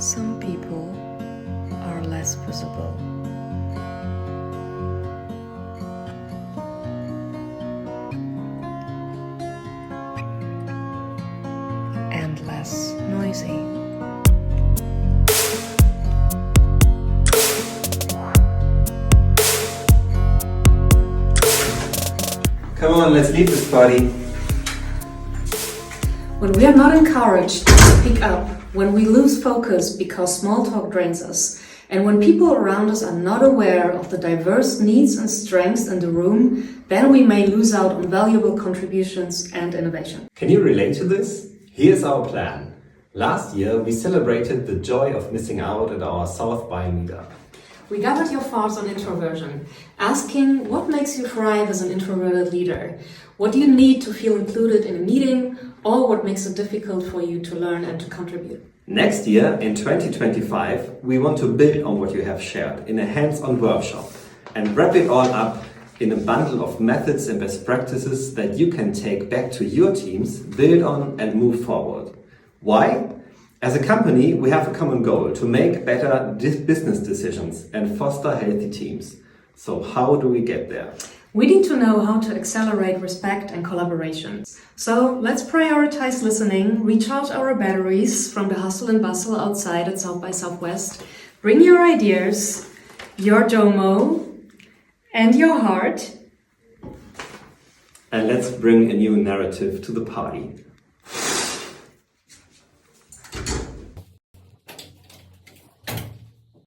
Some people are less visible. And less noisy. Come on, let's leave this party. When we are not encouraged to speak up, when we lose focus because small talk drains us, and when people around us are not aware of the diverse needs and strengths in the room, then we may lose out on valuable contributions and innovation. Can you relate to this? Here's our plan. Last year, we celebrated the joy of missing out at our South by meetup. We gathered your thoughts on introversion, asking what makes you thrive as an introverted leader? What do you need to feel included in a meeting, or what makes it difficult for you to learn and to contribute? Next year, in 2025, we want to build on what you have shared in a hands-on workshop and wrap it all up in a bundle of methods and best practices that you can take back to your teams, build on and move forward. Why? As a company, we have a common goal to make better business decisions and foster healthy teams. So how do we get there? We need to know how to accelerate respect and collaboration. So let's prioritize listening, recharge our batteries from the hustle and bustle outside at South by Southwest. Bring your ideas, your JOMO, and your heart. And let's bring a new narrative to the party.